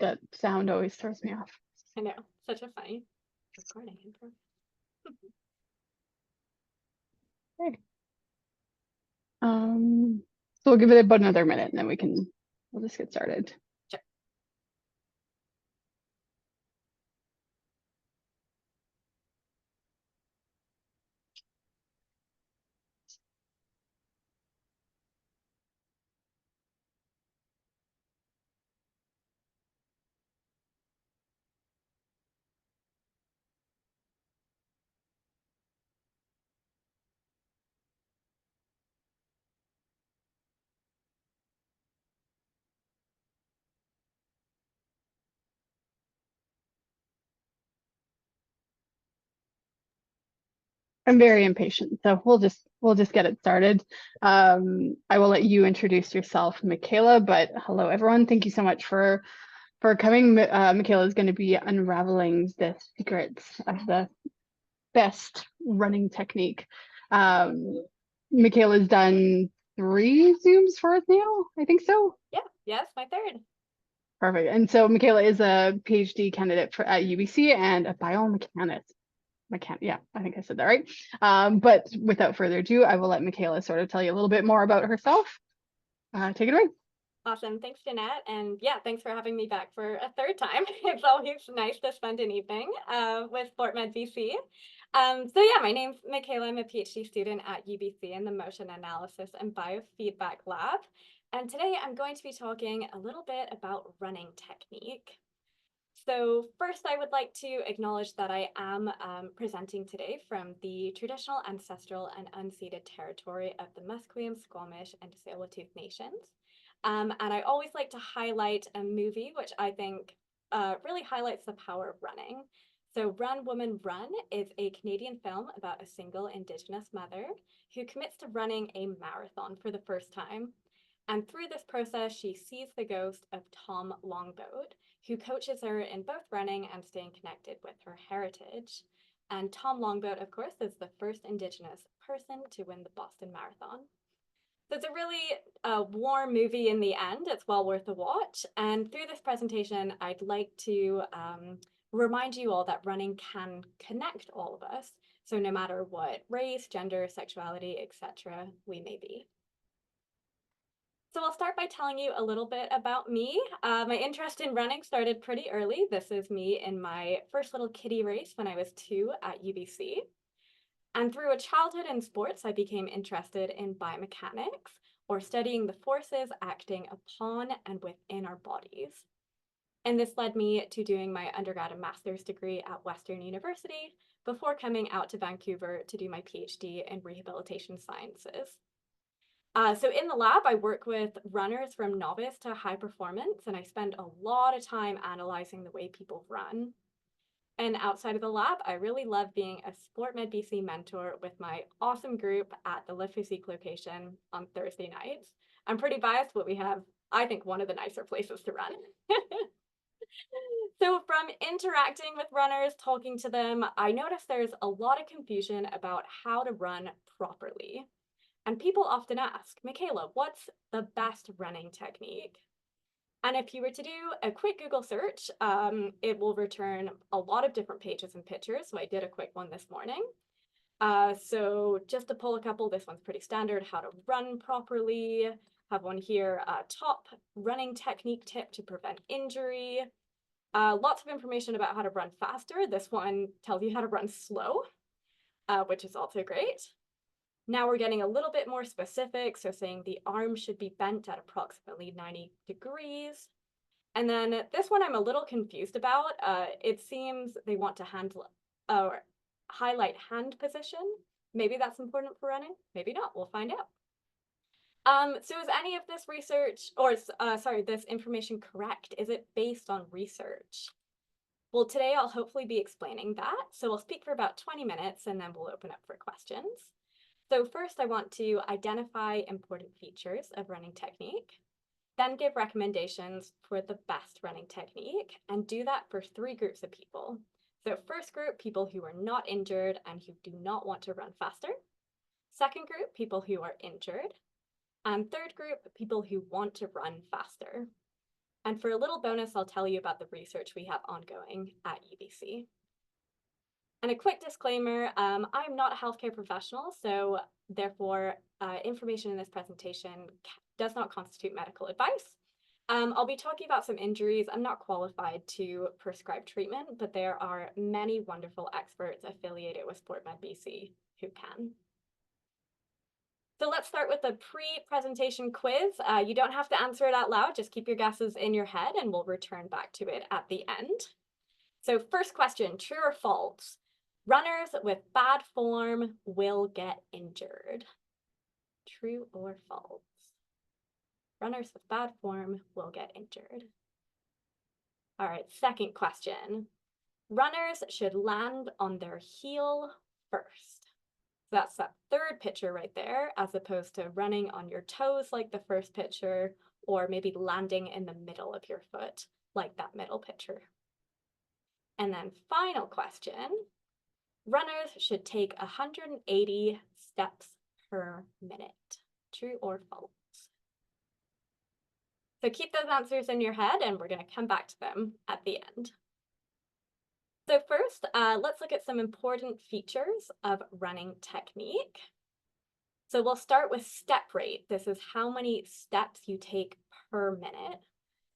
That sound always throws me off. I know, such a funny recording intro. Okay. So we'll give it about another minute and then we'll just get started. Sure. I'm very impatient, so we'll just get it started. I will let you introduce yourself, Michaela, but hello everyone. Thank you so much for coming. Michaela is going to be unraveling the secrets of the best running technique. Michaela's done 3 Zooms for us now, I think so. Yeah, yes, my third. Perfect. And so Michaela is a PhD candidate at UBC and a biomechanist. Yeah, I think I said that right. But without further ado, I will let Michaela sort of tell you a little bit more about herself. Take it away. Awesome. Thanks, Jeanette. And yeah, thanks for having me back for a third time. It's always nice to spend an evening with SportMed BC. So yeah, my name's Michaela. I'm a PhD student at UBC in the Motion Analysis and Biofeedback Lab. And today I'm going to be talking a little bit about running technique. So first, I would like to acknowledge that I am presenting today from the traditional, ancestral, and unceded territory of the Musqueam, Squamish, and Tsleil-Waututh Nations. And I always like to highlight a movie which I think really highlights the power of running. So Run, Woman, Run is a Canadian film about a single Indigenous mother who commits to running a marathon for the first time. And through this process, she sees the ghost of Tom Longboat, who coaches her in both running and staying connected with her heritage. And Tom Longboat, of course, is the first Indigenous person to win the Boston Marathon. So it's a really warm movie in the end. It's well worth a watch. And through this presentation, I'd like to remind you all that running can connect all of us. So no matter what race, gender, sexuality, etc., we may be. So I'll start by telling you a little bit about me. My interest in running started pretty early. This is me in my first little kiddie race when I was 2 at UBC. And through a childhood in sports, I became interested in biomechanics, or studying the forces acting upon and within our bodies. And this led me to doing my undergrad and master's degree at Western University before coming out to Vancouver to do my PhD in rehabilitation sciences. So in the lab, I work with runners from novice to high performance, and I spend a lot of time analyzing the way people run. And outside of the lab, I really love being a SportMed BC mentor with my awesome group at the Le Physique location on Thursday nights. I'm pretty biased, but we have, I think, one of the nicer places to run. So from interacting with runners, talking to them, I noticed there's a lot of confusion about how to run properly. And people often ask, Michaela, what's the best running technique? And if you were to do a quick Google search, it will return a lot of different pages and pictures. So I did a quick one this morning. So just to pull a couple, this one's pretty standard, how to run properly. Have one here, top running technique tip to prevent injury. Lots of information about how to run faster. This one tells you how to run slow, which is also great. Now we're getting a little bit more specific, so saying the arm should be bent at approximately 90 degrees. And then this one I'm a little confused about. It seems they want to highlight hand position. Maybe that's important for running, maybe not, we'll find out. So is any of this research, or sorry, this information correct? Is it based on research? Well, today I'll hopefully be explaining that. So we'll speak for about 20 minutes and then we'll open up for questions. So first I want to identify important features of running technique, then give recommendations for the best running technique, and do that for 3 groups of people. So first group, people who are not injured and who do not want to run faster. Second group, people who are injured. And third group, people who want to run faster. And for a little bonus, I'll tell you about the research we have ongoing at UBC. And a quick disclaimer, I'm not a healthcare professional, so therefore information in this presentation does not constitute medical advice. I'll be talking about some injuries. I'm not qualified to prescribe treatment, but there are many wonderful experts affiliated with SportMed BC who can. So let's start with the pre-presentation quiz. You don't have to answer it out loud, just keep your guesses in your head and we'll return back to it at the end. So first question, true or false? Runners with bad form will get injured. True or false? Runners with bad form will get injured. All right, second question. Runners should land on their heel first. So that's that third picture right there, as opposed to running on your toes like the first picture, or maybe landing in the middle of your foot like that middle picture. And then final question, runners should take 180 steps per minute. True or false? So keep those answers in your head and we're going to come back to them at the end. So first, let's look at some important features of running technique. So we'll start with step rate. This is how many steps you take per minute.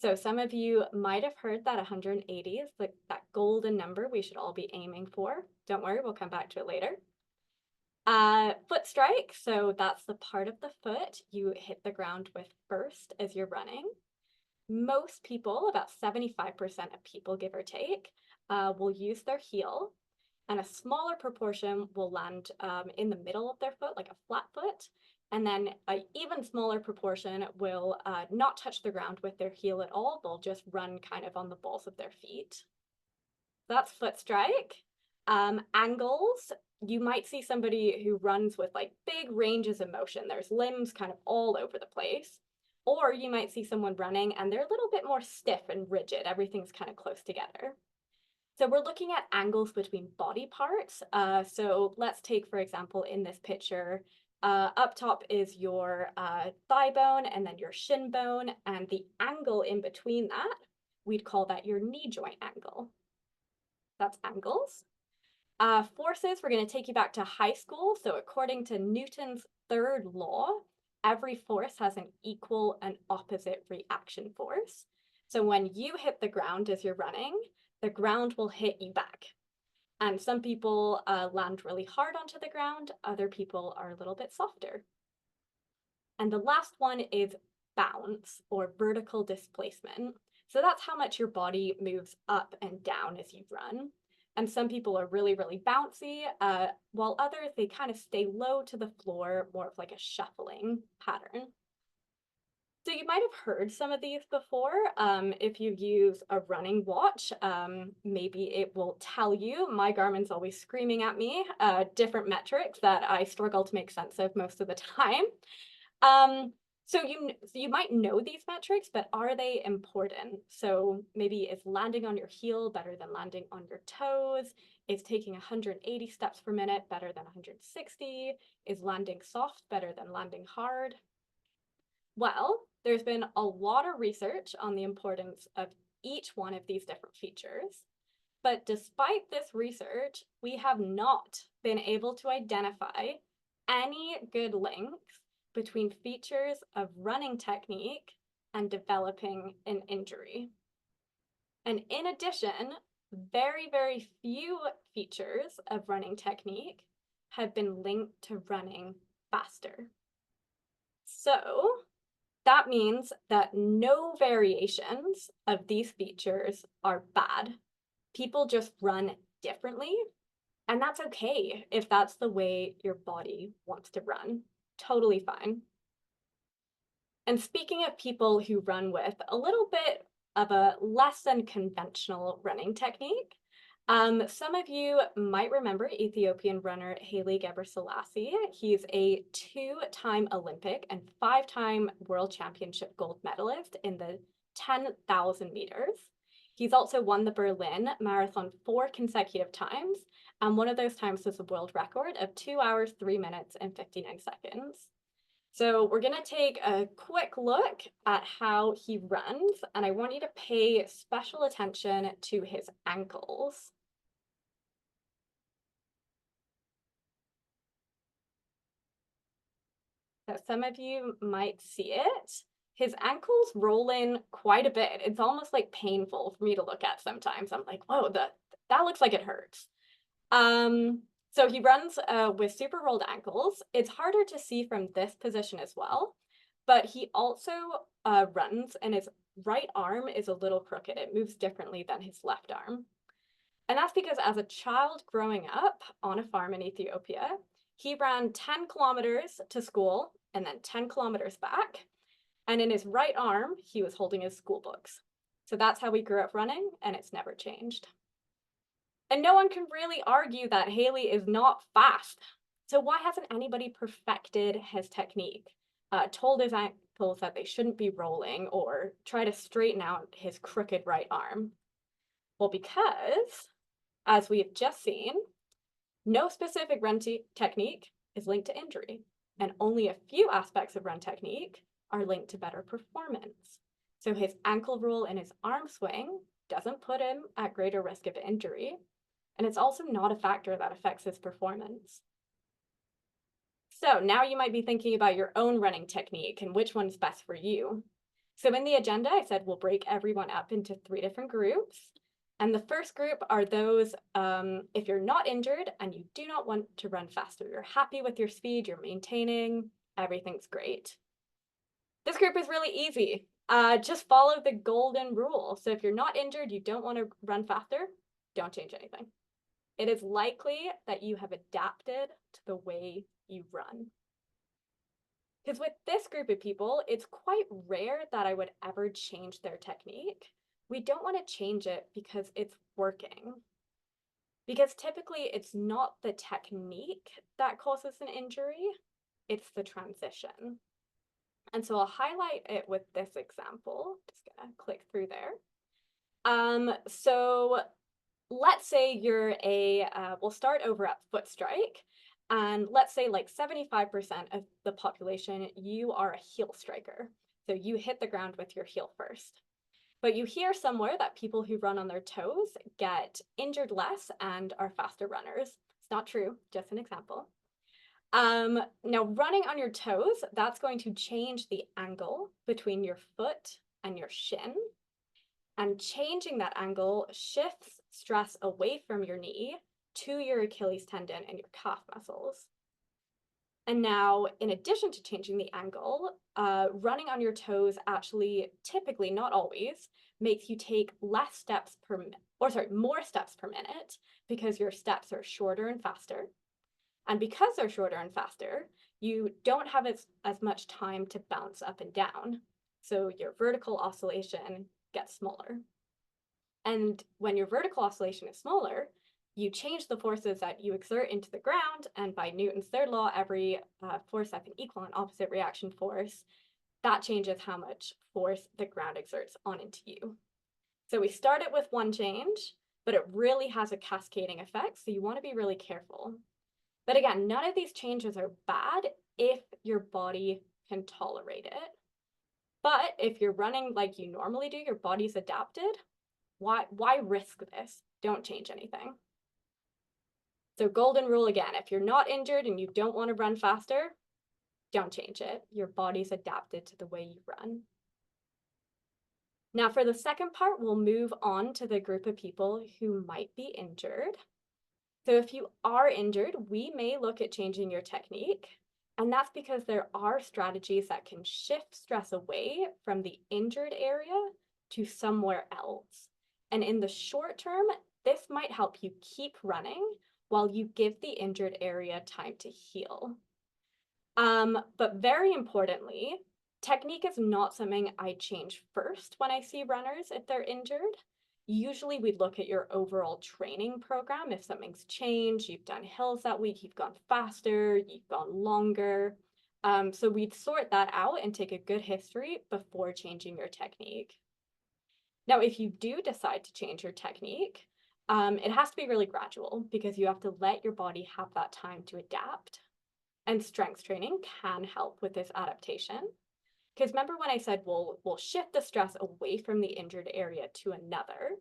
So some of you might have heard that 180 is that golden number we should all be aiming for. Don't worry, we'll come back to it later. Foot strike, so that's the part of the foot you hit the ground with first as you're running. Most people, about 75% of people, give or take, will use their heel, and a smaller proportion will land in the middle of their foot, like a flat foot, and then an even smaller proportion will not touch the ground with their heel at all. They'll just run kind of on the balls of their feet. That's foot strike. Angles, you might see somebody who runs with like big ranges of motion. There's limbs kind of all over the place. Or you might see someone running and they're a little bit more stiff and rigid. Everything's kind of close together. So we're looking at angles between body parts. So let's take, for example, in this picture, up top is your thigh bone and then your shin bone. And the angle in between that, we'd call that your knee joint angle. That's angles. Forces, we're going to take you back to high school. So according to Newton's third law, every force has an equal and opposite reaction force. So when you hit the ground as you're running, the ground will hit you back. And some people land really hard onto the ground, other people are a little bit softer. And the last one is bounce or vertical displacement. So that's how much your body moves up and down as you run. And some people are really, really bouncy, while others, they kind of stay low to the floor, more of like a shuffling pattern. So you might have heard some of these before. If you use a running watch, maybe it will tell you, my Garmin's always screaming at me, different metrics that I struggle to make sense of most of the time. So you might know these metrics, but are they important? So maybe is landing on your heel better than landing on your toes? Is taking 180 steps per minute better than 160? Is landing soft better than landing hard? Well, there's been a lot of research on the importance of each one of these different features. But despite this research, we have not been able to identify any good links between features of running technique and developing an injury. And in addition, very, very few features of running technique have been linked to running faster. So that means that no variations of these features are bad. People just run differently, and that's okay if that's the way your body wants to run. Totally fine. And speaking of people who run with a little bit of a less than conventional running technique, some of you might remember Ethiopian runner Haile Gebrselassie. He's a 2-time Olympic and 5-time World Championship gold medalist in the 10,000 meters. He's also won the Berlin Marathon 4 consecutive times, and one of those times was a world record of 2 hours, 3 minutes, and 59 seconds. So we're going to take a quick look at how he runs, and I want you to pay special attention to his ankles. So some of you might see it. His ankles roll in quite a bit. It's almost like painful for me to look at sometimes. I'm like, whoa, that looks like it hurts. So he runs with super rolled ankles. It's harder to see from this position as well, but he also runs and his right arm is a little crooked. It moves differently than his left arm. And that's because as a child growing up on a farm in Ethiopia, he ran 10 kilometers to school and then 10 kilometers back. And in his right arm, he was holding his school books. So that's how we grew up running, and it's never changed. And no one can really argue that Haley is not fast. So why hasn't anybody perfected his technique, told his ankles that they shouldn't be rolling, or try to straighten out his crooked right arm? Well, because, as we've just seen, no specific run technique is linked to injury, and only a few aspects of run technique are linked to better performance. So his ankle roll and his arm swing doesn't put him at greater risk of injury, and it's also not a factor that affects his performance. So now you might be thinking about your own running technique and which one's best for you. So in the agenda, I said we'll break everyone up into 3 different groups. And the first group are those if you're not injured and you do not want to run faster, you're happy with your speed, you're maintaining, everything's great. This group is really easy. Just follow the golden rule. So if you're not injured, you don't want to run faster, don't change anything. It is likely that you have adapted to the way you run. Because with this group of people, it's quite rare that I would ever change their technique. We don't want to change it because it's working. Because typically it's not the technique that causes an injury, it's the transition. And so I'll highlight it with this example. Just gonna click through there. So let's say you're we'll start over at foot strike. And let's say like 75% of the population, you are a heel striker. So you hit the ground with your heel first. But you hear somewhere that people who run on their toes get injured less and are faster runners. It's not true, just an example. Now running on your toes, that's going to change the angle between your foot and your shin. And changing that angle shifts stress away from your knee to your Achilles tendon and your calf muscles. And now, in addition to changing the angle, running on your toes actually, typically, not always, makes you take less steps per minute, or sorry, more steps per minute, because your steps are shorter and faster. And because they're shorter and faster, you don't have as much time to bounce up and down. So your vertical oscillation gets smaller. And when your vertical oscillation is smaller, you change the forces that you exert into the ground, and by Newton's third law, every force have an equal and opposite reaction force. That changes how much force the ground exerts on into you. So we start it with one change, but it really has a cascading effect, so you want to be really careful. But again, none of these changes are bad if your body can tolerate it. But if you're running like you normally do, your body's adapted, why risk this? Don't change anything. So golden rule again, if you're not injured and you don't want to run faster, don't change it. Your body's adapted to the way you run. Now for the second part, we'll move on to the group of people who might be injured. So if you are injured, we may look at changing your technique. And that's because there are strategies that can shift stress away from the injured area to somewhere else. And in the short term, this might help you keep running while you give the injured area time to heal. But very importantly, technique is not something I change first when I see runners if they're injured. Usually we'd look at your overall training program. If something's changed, you've done hills that week, you've gone faster, you've gone longer. So we'd sort that out and take a good history before changing your technique. Now, if you do decide to change your technique, it has to be really gradual because you have to let your body have that time to adapt. And strength training can help with this adaptation. Because remember when I said we'll shift the stress away from the injured area to another?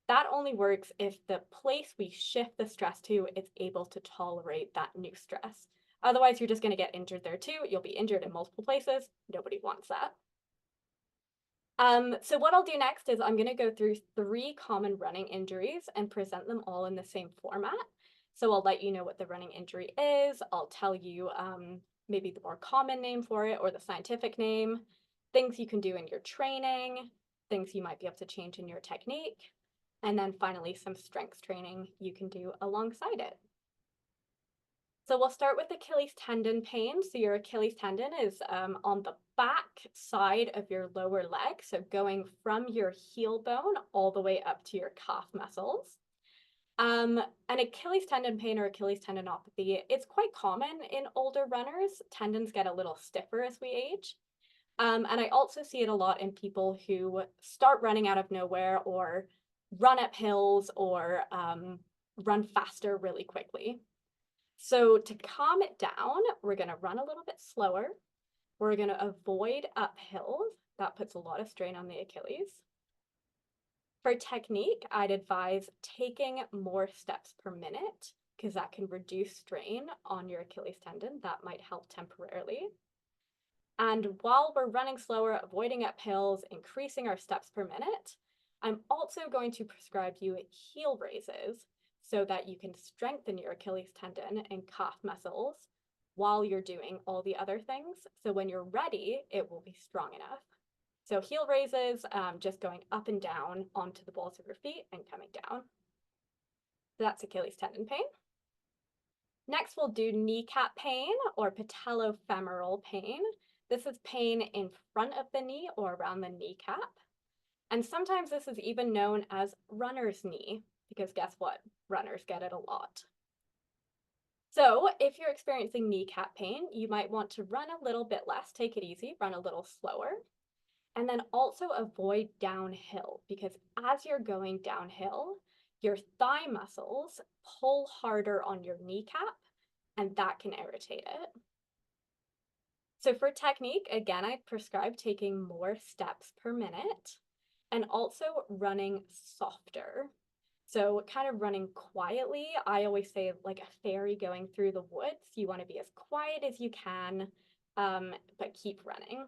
That only works if the place we shift the stress to is able to tolerate that new stress. Otherwise, you're just going to get injured there too. You'll be injured in multiple places. Nobody wants that. So what I'll do next is I'm going to go through 3 common running injuries and present them all in the same format. So I'll let you know what the running injury is. I'll tell you maybe the more common name for it or the scientific name, things you can do in your training, things you might be able to change in your technique, and then finally some strength training you can do alongside it. So we'll start with Achilles tendon pain. So your Achilles tendon is on the back side of your lower leg. So going from your heel bone all the way up to your calf muscles. An Achilles tendon pain or Achilles tendinopathy, it's quite common in older runners. Tendons get a little stiffer as we age. And I also see it a lot in people who start running out of nowhere or run up hills or run faster really quickly. So to calm it down, we're going to run a little bit slower. We're going to avoid uphills. That puts a lot of strain on the Achilles. For technique, I'd advise taking more steps per minute because that can reduce strain on your Achilles tendon. That might help temporarily. And while we're running slower, avoiding uphills, increasing our steps per minute, I'm also going to prescribe you heel raises so that you can strengthen your Achilles tendon and calf muscles while you're doing all the other things. So when you're ready, it will be strong enough. So heel raises, just going up and down onto the balls of your feet and coming down. So that's Achilles tendon pain. Next, we'll do kneecap pain or patellofemoral pain. This is pain in front of the knee or around the kneecap. And sometimes this is even known as runner's knee, because guess what? Runners get it a lot. So if you're experiencing kneecap pain, you might want to run a little bit less, take it easy, run a little slower, and then also avoid downhill, because as you're going downhill, your thigh muscles pull harder on your kneecap, and that can irritate it. So for technique, again, I'd prescribe taking more steps per minute and also running softer. So kind of running quietly. I always say like a fairy going through the woods. You want to be as quiet as you can, but keep running.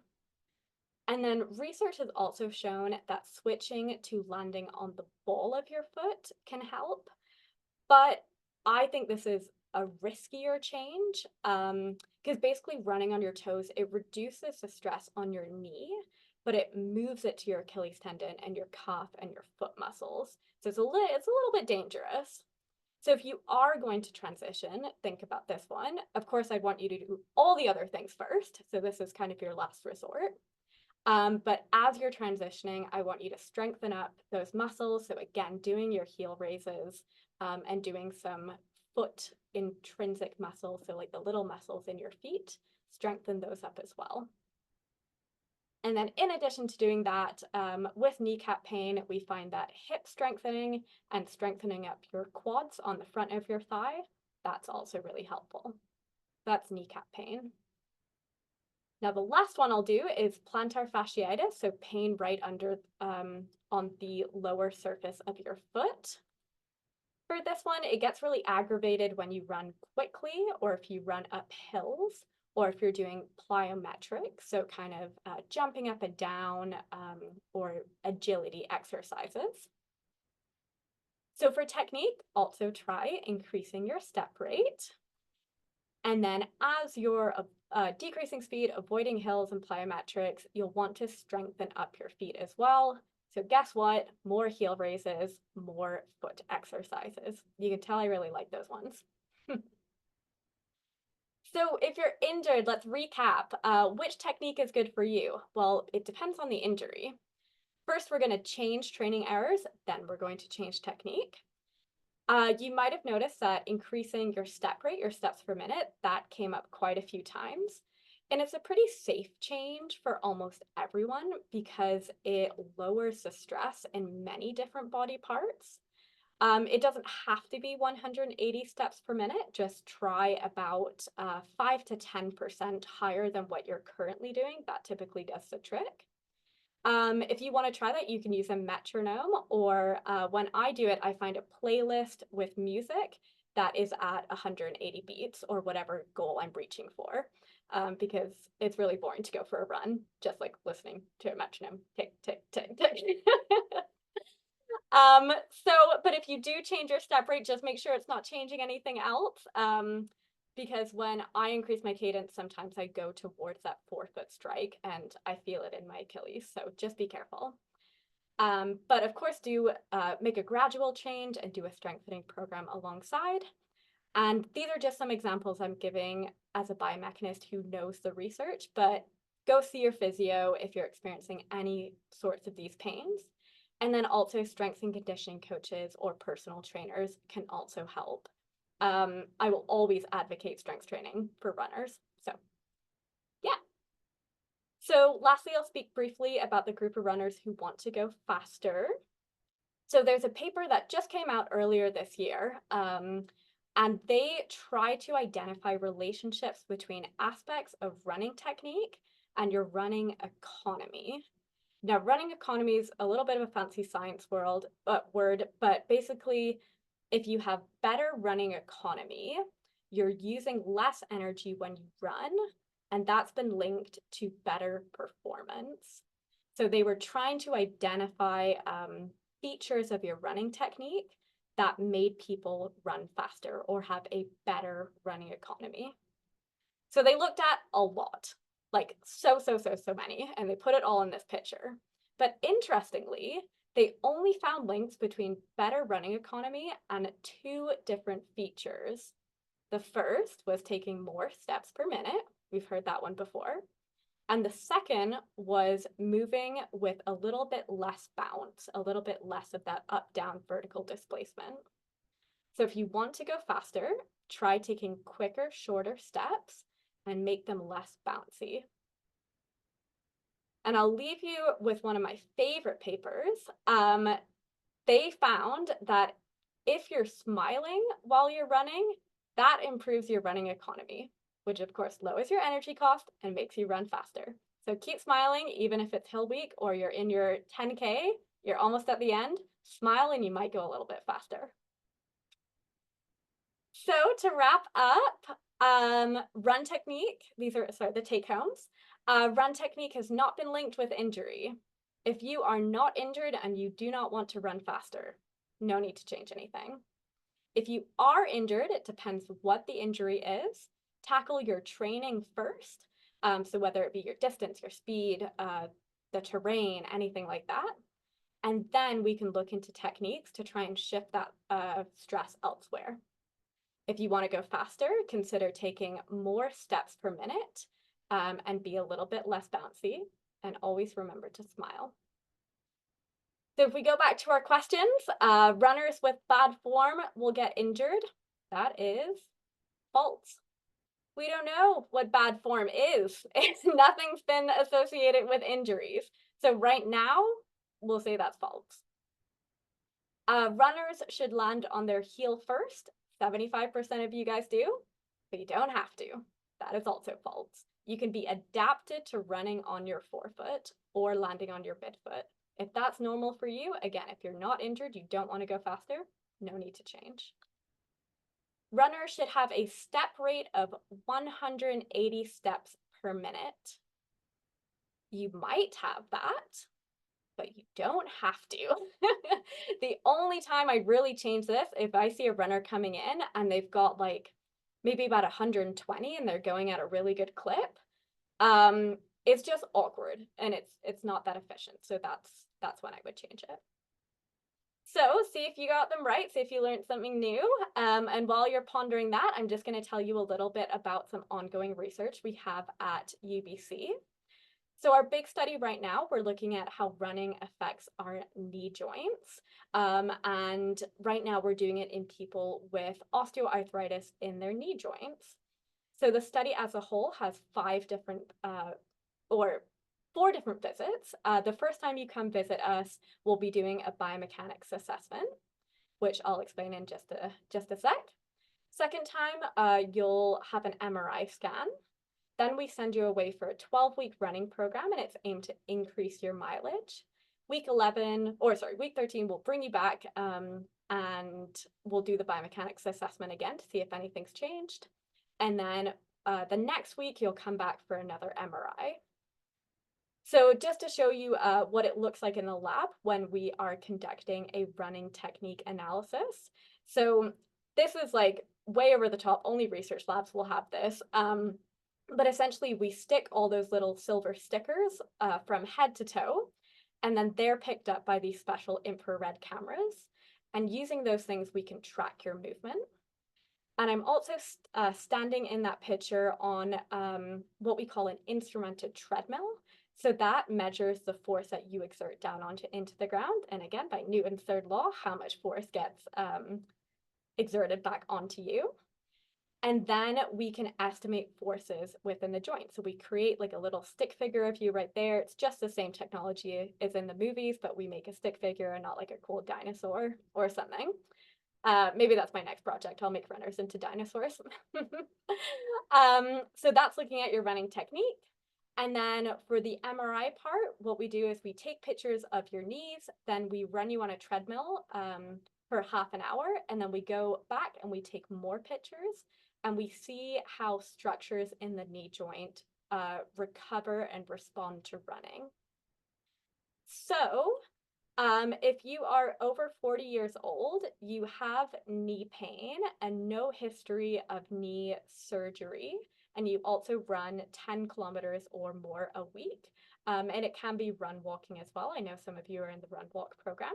And then research has also shown that switching to landing on the ball of your foot can help. But I think this is a riskier change because basically running on your toes, it reduces the stress on your knee, but it moves it to your Achilles tendon and your calf and your foot muscles. So it's a little bit dangerous. So if you are going to transition, think about this one. Of course, I'd want you to do all the other things first. So this is kind of your last resort. But as you're transitioning, I want you to strengthen up those muscles. So again, doing your heel raises and doing some foot intrinsic muscles, so like the little muscles in your feet, strengthen those up as well. And then in addition to doing that, with kneecap pain, we find that hip strengthening and strengthening up your quads on the front of your thigh, that's also really helpful. That's kneecap pain. Now, the last one I'll do is plantar fasciitis, so pain right under on the lower surface of your foot. For this one, it gets really aggravated when you run quickly or if you run up hills or if you're doing plyometrics, so kind of jumping up and down or agility exercises. So for technique, also try increasing your step rate. And then as you're decreasing speed, avoiding hills and plyometrics, you'll want to strengthen up your feet as well. So guess what? More heel raises, more foot exercises. You can tell I really like those ones. So if you're injured, let's recap. Which technique is good for you? Well, it depends on the injury. First, we're going to change training errors, then we're going to change technique. You might have noticed that increasing your step rate, your steps per minute, that came up quite a few times. And it's a pretty safe change for almost everyone because it lowers the stress in many different body parts. It doesn't have to be 180 steps per minute. Just try about 5 to 10% higher than what you're currently doing. That typically does the trick. If you want to try that, you can use a metronome, or when I do it, I find a playlist with music that is at 180 beats or whatever goal I'm reaching for, because it's really boring to go for a run just like listening to a metronome tick, tick, tick, tick. So, but if you do change your step rate, just make sure it's not changing anything else. Because when I increase my cadence, sometimes I go towards that forefoot strike and I feel it in my Achilles. So just be careful. But of course, do make a gradual change and do a strengthening program alongside. And these are just some examples I'm giving as a biomechanist who knows the research, but go see your physio if you're experiencing any sorts of these pains. And then also strength and conditioning coaches or personal trainers can also help. I will always advocate strength training for runners. So yeah. So lastly, I'll speak briefly about the group of runners who want to go faster. So there's a paper that just came out earlier this year, and they try to identify relationships between aspects of running technique and your running economy. Now, running economy is a little bit of a fancy science word, but basically, if you have better running economy, you're using less energy when you run, and that's been linked to better performance. So they were trying to identify features of your running technique that made people run faster or have a better running economy. So they looked at a lot, like so many, and they put it all in this picture. But interestingly, they only found links between better running economy and two different features. The first was taking more steps per minute. We've heard that one before. And the second was moving with a little bit less bounce, a little bit less of that up-down vertical displacement. So if you want to go faster, try taking quicker, shorter steps and make them less bouncy. And I'll leave you with one of my favorite papers. They found that if you're smiling while you're running, that improves your running economy, which of course lowers your energy cost and makes you run faster. So keep smiling, even if it's Hill Week or you're in your 10K, you're almost at the end, smile and you might go a little bit faster. So to wrap up, run technique, these are, sorry, the take homes. Run technique has not been linked with injury. If you are not injured and you do not want to run faster, no need to change anything. If you are injured, it depends what the injury is. Tackle your training first. So whether it be your distance, your speed, the terrain, anything like that. And then we can look into techniques to try and shift that stress elsewhere. If you want to go faster, consider taking more steps per minute and be a little bit less bouncy, and always remember to smile. So if we go back to our questions, runners with bad form will get injured. That is false. We don't know what bad form is. Nothing's been associated with injuries. So right now, we'll say that's false. Runners should land on their heel first. 75% of you guys do, but you don't have to. That is also false. You can be adapted to running on your forefoot or landing on your midfoot. If that's normal for you, again, if you're not injured, you don't want to go faster, no need to change. Runners should have a step rate of 180 steps per minute. You might have that, but you don't have to. The only time I really change this, if I see a runner coming in and they've got like maybe about 120 and they're going at a really good clip, it's just awkward and it's not that efficient. So that's when I would change it. So see if you got them right, see if you learned something new. And while you're pondering that, I'm just going to tell you a little bit about some ongoing research we have at UBC. So our big study right now, we're looking at how running affects our knee joints. And right now we're doing it in people with osteoarthritis in their knee joints. So the study as a whole has 4 different visits. The first time you come visit us, we'll be doing a biomechanics assessment. which I'll explain in just a sec. Second time, you'll have an MRI scan. Then we send you away for a 12-week running program, and it's aimed to increase your mileage. Week 13, we'll bring you back and we'll do the biomechanics assessment again to see if anything's changed. And then the next week, you'll come back for another MRI. So just to show you what it looks like in the lab when we are conducting a running technique analysis. So this is like way over the top, only research labs will have this. But essentially we stick all those little silver stickers from head to toe, and then they're picked up by these special infrared cameras. And using those things, we can track your movement. And I'm also standing in that picture on what we call an instrumented treadmill. So that measures the force that you exert down into the ground. And again, by Newton's third law, how much force gets exerted back onto you. And then we can estimate forces within the joint. So we create like a little stick figure of you right there. It's just the same technology as in the movies, but we make a stick figure and not like a cool dinosaur or something. Maybe that's my next project. I'll make runners into dinosaurs. So that's looking at your running technique. And then for the MRI part, what we do is we take pictures of your knees, then we run you on a treadmill for half an hour, and then we go back and we take more pictures, and we see how structures in the knee joint recover and respond to running. So if you are over 40 years old, you have knee pain and no history of knee surgery, and you also run 10 kilometers or more a week, and it can be run walking as well. I know some of you are in the RunWalk program.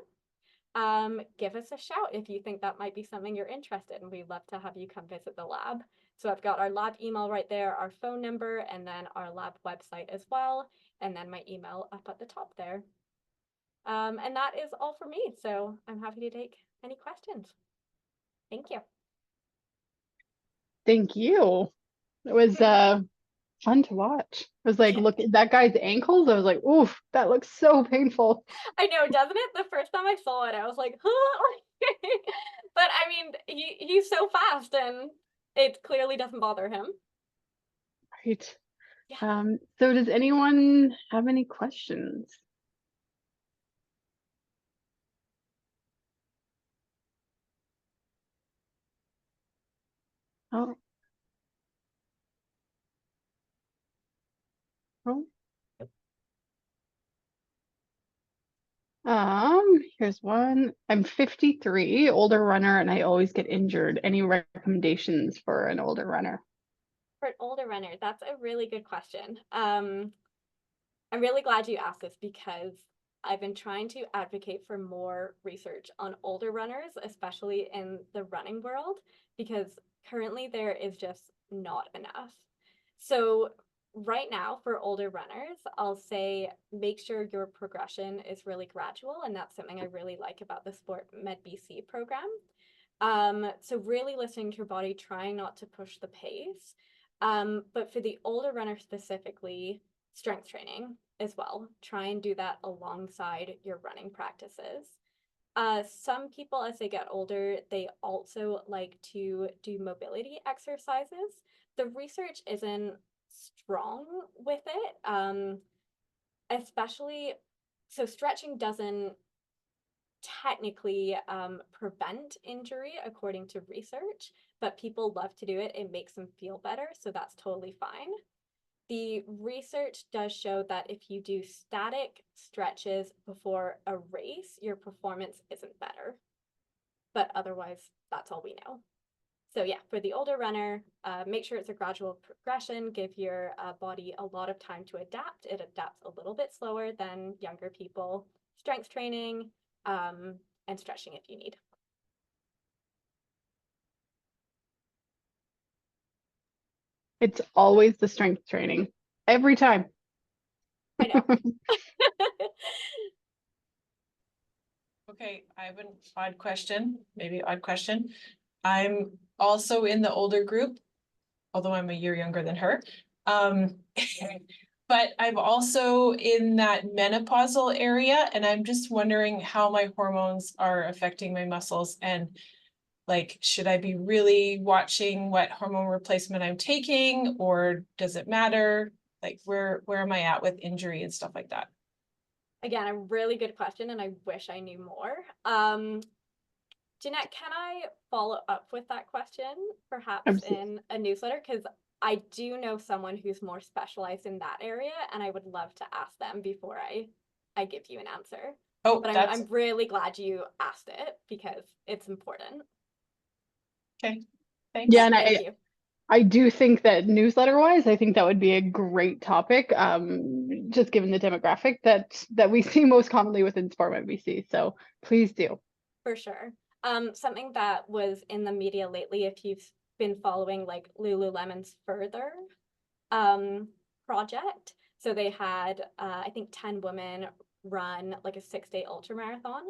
Give us a shout if you think that might be something you're interested in. We'd love to have you come visit the lab. So I've got our lab email right there, our phone number, and then our lab website as well, and then my email up at the top there. And that is all for me. So I'm happy to take any questions. Thank you. Thank you. It was fun to watch. It was like, look at that guy's ankles. I was like, oof, that looks so painful. I know, doesn't it? The first time I saw it, I was like, huh? But I mean, he's so fast and it clearly doesn't bother him. Right. Yeah. So does anyone have any questions? Oh. Here's one. I'm 53, older runner, and I always get injured. Any recommendations for an older runner? For an older runner, that's a really good question. I'm really glad you asked this because I've been trying to advocate for more research on older runners, especially in the running world, because currently there is just not enough. So right now for older runners, I'll say make sure your progression is really gradual, and that's something I really like about the Sport Med BC program. So really listening to your body, trying not to push the pace. But for the older runner specifically, strength training as well. Try and do that alongside your running practices. Some people, as they get older, they also like to do mobility exercises. The research isn't strong with it, especially, so stretching doesn't technically prevent injury according to research, but people love to do it. It makes them feel better, so that's totally fine. The research does show that if you do static stretches before a race, your performance isn't better. But otherwise, that's all we know. So yeah, for the older runner, make sure it's a gradual progression. Give your body a lot of time to adapt. It adapts a little bit slower than younger people. Strength training and stretching if you need. It's always the strength training. Every time. I know. Okay, I have an odd question, maybe odd question. I'm also in the older group, although I'm a year younger than her. but I'm also in that menopausal area, and I'm just wondering how my hormones are affecting my muscles, and like, should I be really watching what hormone replacement I'm taking, or does it matter? Like, where am I at with injury and stuff like that? Again, a really good question, and I wish I knew more. Jeanette, can I follow up with that question, perhaps Absolutely. in a newsletter? Because I do know someone who's more specialized in that area, and I would love to ask them before I give you an answer. Oh, But that's I'm really glad you asked it because it's important. okay. Thanks. Yeah, Yeah, and thank you. I do think that newsletter wise, I think that would be a great topic, just given the demographic that we see most commonly within SportMed BC. So please do. For sure. Something that was in the media lately, if you've been following like Lululemon's Further project. So they had, I think, 10 women run like a 6-day ultra marathon.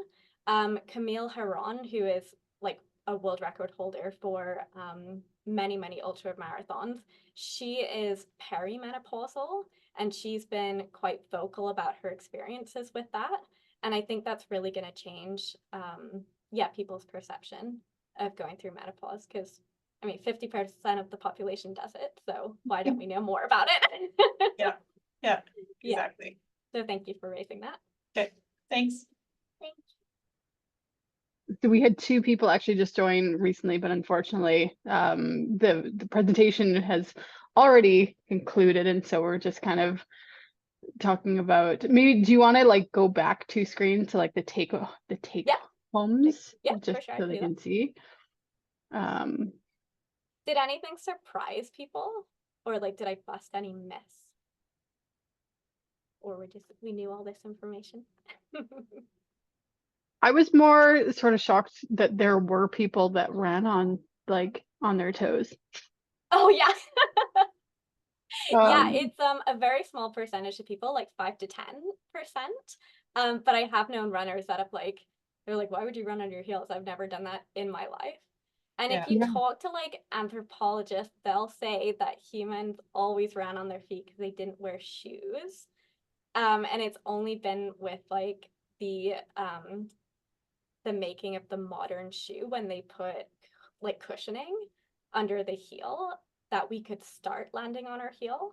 Camille Herron, who is like a world record holder for many, many ultra marathons, she is perimenopausal, and she's been quite vocal about her experiences with that. And I think that's really going to change, yeah, people's perception of going through menopause, because I mean, 50% of the population does it, so why don't we know more about it? Yeah, yeah, Yeah. exactly. So thank you for raising that. Okay, thanks. Thanks. So we had two people actually just join recently, but unfortunately, the presentation has already concluded, and so we're just kind of talking about, maybe do you want to like go back 2 screens to like the take Yeah. homes, Yeah, just for sure, I so can they do that. can see. Did anything surprise people? Or like, did I bust any myths? Or we knew all this information? I was more sort of shocked that there were people that ran on their toes. Oh yeah. Yeah, Um, it's a very small percentage of people, like 5 to 10%. But I have known runners that have like, they're like, why would you run on your heels? I've never done that in my life. And if Yeah. you yeah, talk to like anthropologists, they'll say that humans always ran on their feet because they didn't wear shoes. And it's only been with like the making of the modern shoe, when they put like cushioning under the heel, that we could start landing on our heel.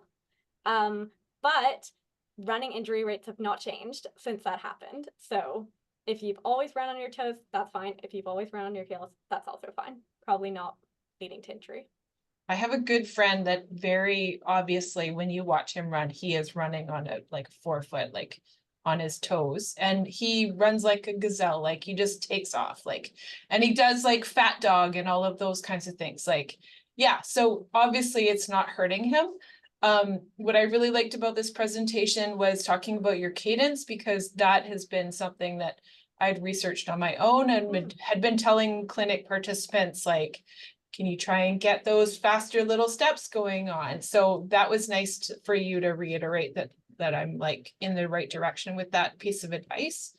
But running injury rates have not changed since that happened. So if you've always run on your toes, that's fine. If you've always run on your heels, that's also fine. Probably not leading to injury. I have a good friend that very obviously, when you watch him run, he is running on a like 4 foot, like on his toes, and he runs like a gazelle, like he just takes off, like, and he does like fat dog and all of those kinds of things. Like, yeah, so obviously it's not hurting him. What I really liked about this presentation was talking about your cadence, because that has been something that I'd researched on my own and had been telling clinic participants, like, can you try and get those faster little steps going on? So that was nice for you to reiterate that I'm like in the right direction with that piece of advice.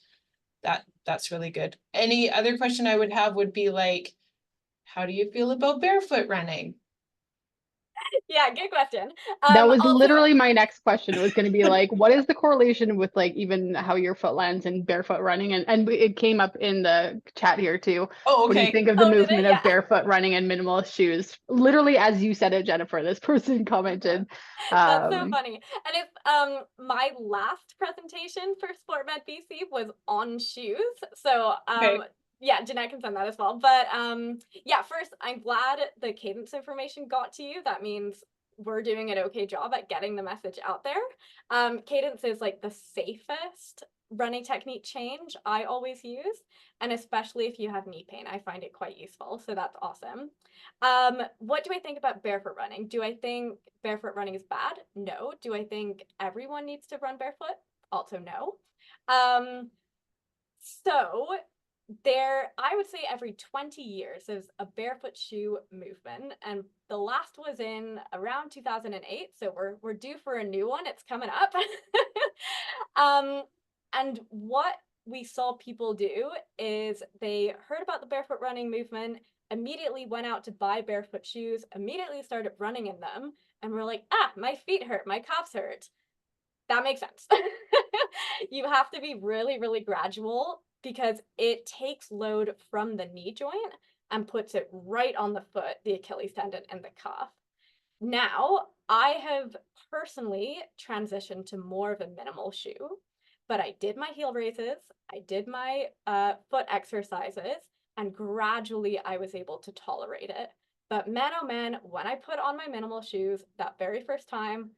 That's really good. Any other question I would have would be like, how do you feel about barefoot running? Yeah, good question. that was Also, literally my next question. It was going to be like, what is the correlation with like even how your foot lands in barefoot running? And it came up in the chat here too. Oh, What do you okay. think of the oh, did it? movement Yeah. of barefoot running and minimalist shoes? Literally, as you said it, Jennifer, this person commented. That's so Um, funny. And if my last presentation for SportMed BC was on shoes. So Okay. yeah, Jeanette can send that as well. But yeah, first, I'm glad the cadence information got to you. That means we're doing an okay job at getting the message out there. Cadence is like the safest running technique change I always use, and especially if you have knee pain, I find it quite useful. So that's awesome. What do I think about barefoot running? Do I think barefoot running is bad? No. Do I think everyone needs to run barefoot? Also no. So I would say every 20 years there's a barefoot shoe movement, and the last was in around 2008, so we're due for a new one. It's coming up. And what we saw people do is they heard about the barefoot running movement, immediately went out to buy barefoot shoes, immediately started running in them, and were like, ah, my feet hurt, my calves hurt. that makes sense. You have to be really, really gradual because it takes load from the knee joint and puts it right on the foot, the Achilles tendon, and the calf. Now, I have personally transitioned to more of a minimal shoe, but I did my heel raises, I did my foot exercises, and gradually I was able to tolerate it. But man, oh man, when I put on my minimal shoes that very first time,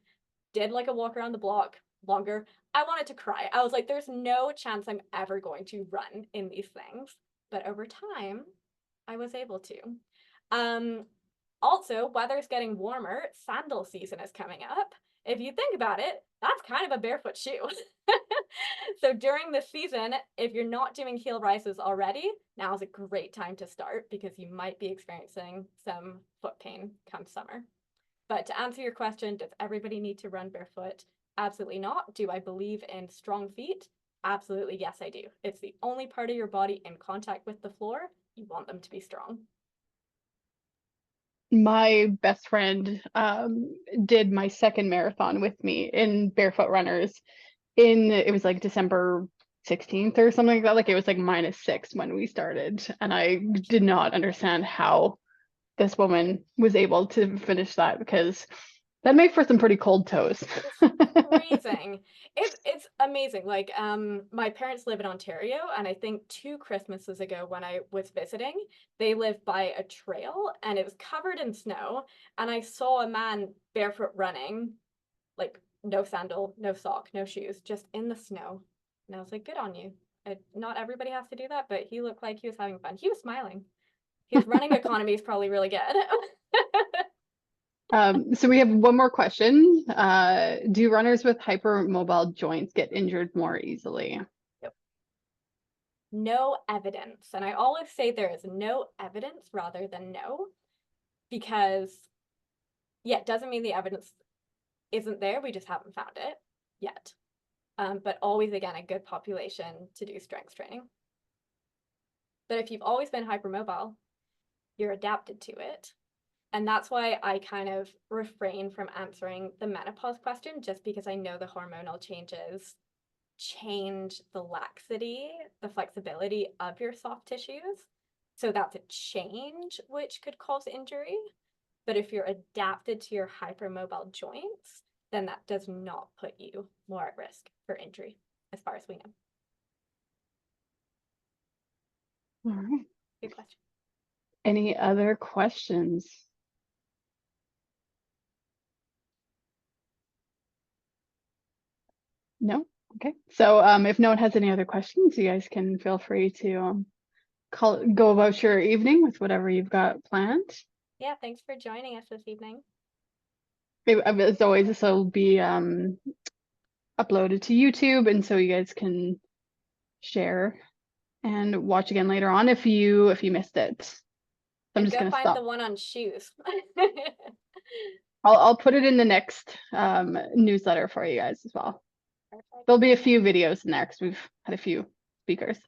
did like a walk around the block longer, I wanted to cry. I was like, there's no chance I'm ever going to run in these things. But over time, I was able to. Also, weather's getting warmer, sandal season is coming up. If you think about it, that's kind of a barefoot shoe. So during this season, if you're not doing heel rises already, now is a great time to start because you might be experiencing some foot pain come summer. But to answer your question, does everybody need to run barefoot? Absolutely not. Do I believe in strong feet? Absolutely, yes, I do. It's the only part of your body in contact with the floor. You want them to be strong. My best friend did my second marathon with me in barefoot runners it was like December 16th or something like that. Like it was like -6 when we started. And I did not understand how this woman was able to finish that because that made for some pretty cold toes. Freezing. It's amazing. Like my parents live in Ontario, and I think 2 Christmases ago when I was visiting, they live by a trail and it was covered in snow, and I saw a man barefoot running, like no sandal, no sock, no shoes, just in the snow. And I was like, good on you. Not everybody has to do that, but he looked like he was having fun. He was smiling. His running economy is probably really good. So we have one more question. Do runners with hypermobile joints get injured more easily? Yep. No evidence. And I always say there is no evidence rather than no, because yeah, it doesn't mean the evidence isn't there. We just haven't found it yet. But always, again, a good population to do strength training. But if you've always been hypermobile, you're adapted to it. And that's why I kind of refrain from answering the menopause question, just because I know the hormonal changes change the laxity, the flexibility of your soft tissues. So that's a change which could cause injury. But if you're adapted to your hypermobile joints, then that does not put you more at risk for injury, as far as we know. All right. Good question. Any other questions? No? Okay. So if no one has any other questions, you guys can feel free to go about your evening with whatever you've got planned. Yeah, thanks for joining us this evening. As always, this will be uploaded to YouTube, and so you guys can share and watch again later on if you missed it. I'm just go gonna find stop. the one on shoes. I'll put it in the next newsletter for you guys as well. Perfect. There'll be a few videos in there because we've had a few speakers.